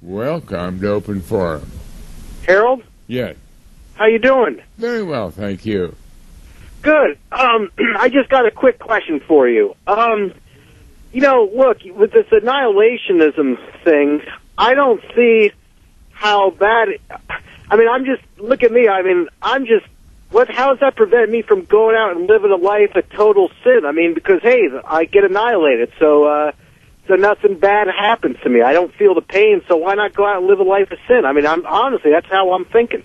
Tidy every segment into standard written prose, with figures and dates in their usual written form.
Welcome to Open Forum. Harold? Yes. How you doing? Very well, thank you. Good. I just got a quick question for you. Look, with this annihilationism thing, I don't see how bad... look at me. How does that prevent me from going out and living a life of total sin? Because, hey, I get annihilated, so nothing bad happens to me. I don't feel the pain, so why not go out and live a life of sin? Honestly, that's how I'm thinking.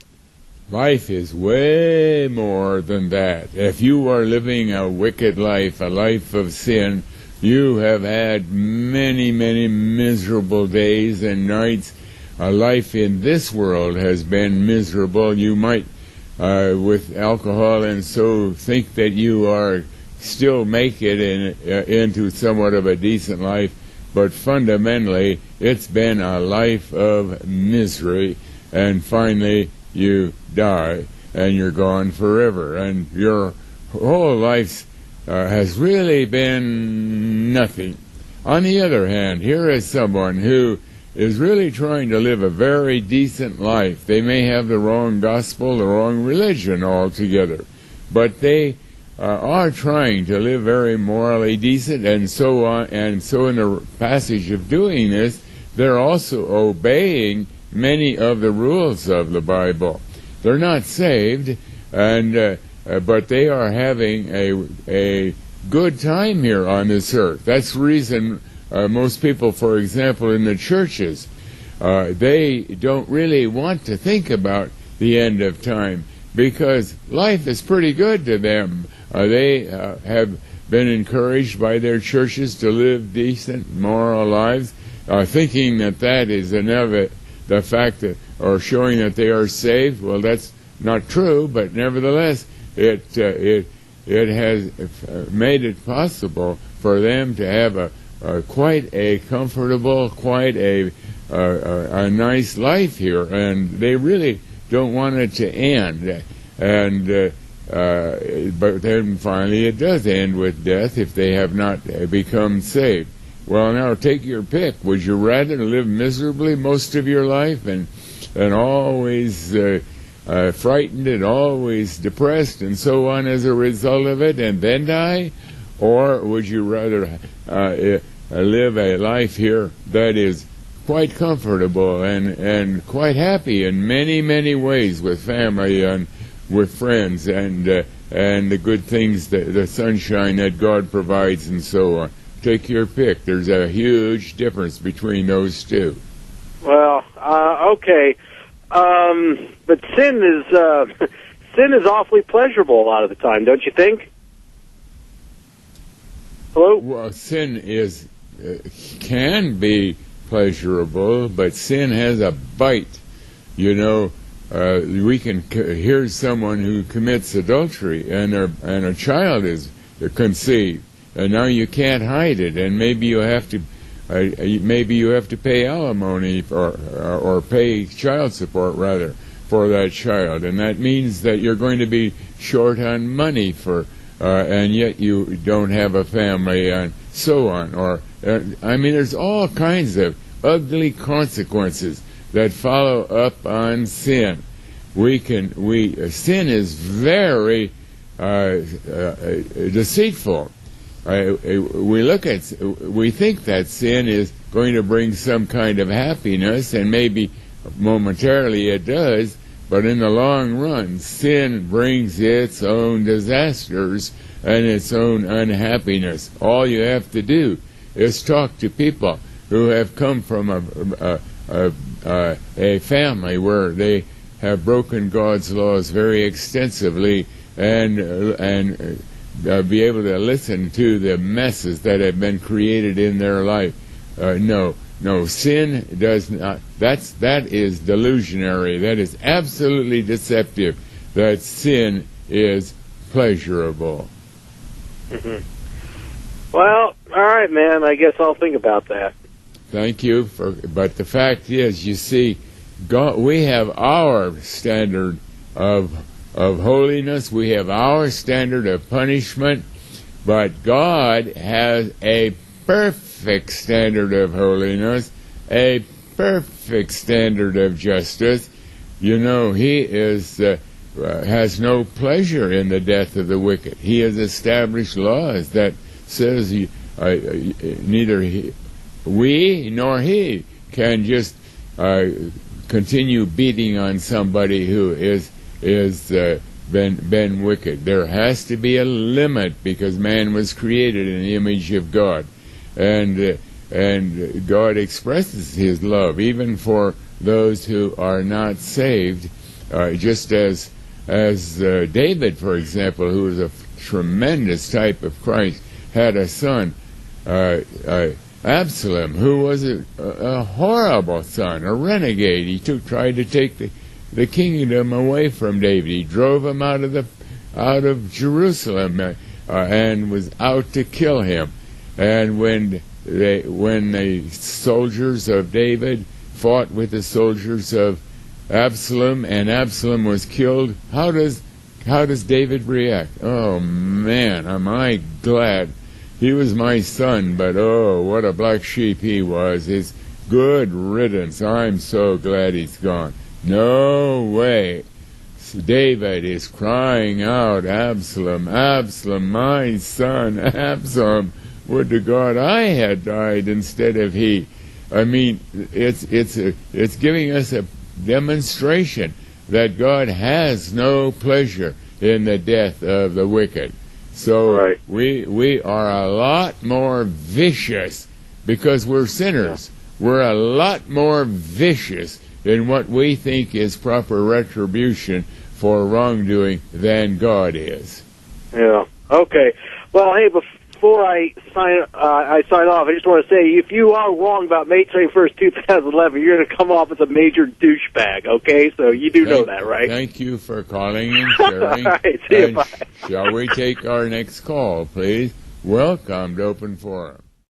Life is way more than that. If you are living a wicked life, a life of sin, you have had many, many miserable days and nights. A life in this world has been miserable. You might, with alcohol and so, think that you are still make it into somewhat of a decent life, but fundamentally it's been a life of misery, and finally you die and you're gone forever, and your whole life has really been nothing. On the other hand, here is someone who is really trying to live a very decent life. They may have the wrong gospel, the wrong religion altogether, but they are trying to live very morally decent, and so on. And so in the passage of doing this, they're also obeying many of the rules of the Bible. They're not saved, and but they are having a good time here on this earth. That's the reason most people, for example, in the churches, they don't really want to think about the end of time, because life is pretty good to them. They have been encouraged by their churches to live decent, moral lives, thinking that is the fact that, or showing that they are saved. Well, that's not true, but nevertheless, it has made it possible for them to have quite a comfortable, quite a nice life here, and they really don't want it to end. And but then finally it does end with death if they have not become saved. Well, now take your pick. Would you rather live miserably most of your life and always frightened and always depressed and so on as a result of it, and then die? Or would you rather live a life here that is quite comfortable and quite happy in many, many ways, with family and with friends and the good things, the sunshine that God provides and so on? Take your pick. There's a huge difference between those two. Well, okay. But sin is awfully pleasurable a lot of the time, don't you think? Hello? Well, sin can be pleasurable, but sin has a bite. We can hear someone who commits adultery, and a child is conceived, and now you can't hide it, and maybe you have to pay alimony or pay child support rather for that child, and that means that you're going to be short on money and yet you don't have a family and so on. There's all kinds of ugly consequences that follow up on sin. Sin is very deceitful. We think that sin is going to bring some kind of happiness, and maybe momentarily it does, but in the long run, sin brings its own disasters and its own unhappiness. All you have to do is talk to people who have come from a family where they have broken God's laws very extensively, and be able to listen to the messes that have been created in their life. No, sin does not. That is delusionary. That is absolutely deceptive. That sin is pleasurable. Mm-hmm. Well, all right, man. I guess I'll think about that. Thank you. But the fact is, you see, God, we have our standard of holiness. We have our standard of punishment. But God has a perfect standard of holiness, a perfect standard of justice, you know, he is has no pleasure in the death of the wicked. He has established laws that says neither we nor he can just continue beating on somebody who is been wicked. There has to be a limit because man was created in the image of God, and God expresses His love even for those who are not saved, just as David, for example, who was a tremendous type of Christ, had a son, Absalom, who was a horrible son, a renegade. He tried to take the kingdom away from David. He drove him out of Jerusalem and was out to kill him. And when the soldiers of David fought with the soldiers of Absalom, and Absalom was killed, how does David react? Oh man, am I glad he was my son, but oh, what a black sheep he was. His good riddance. I'm so glad he's gone. No way. David is crying out, Absalom, Absalom, my son, Absalom. Would to God I had died instead of he. I mean, it's giving us a demonstration that God has no pleasure in the death of the wicked. So right. we are a lot more vicious because we're sinners. We're a lot more vicious in what we think is proper retribution for wrongdoing than God is. Yeah. Okay. Well, hey, before I sign off, I just want to say, if you are wrong about May 31st, 2011, you're going to come off as a major douchebag, okay? So you do know that, right? Thank you for calling and sharing. All right, see you, bye. Shall we take our next call, please? Welcome to Open Forum.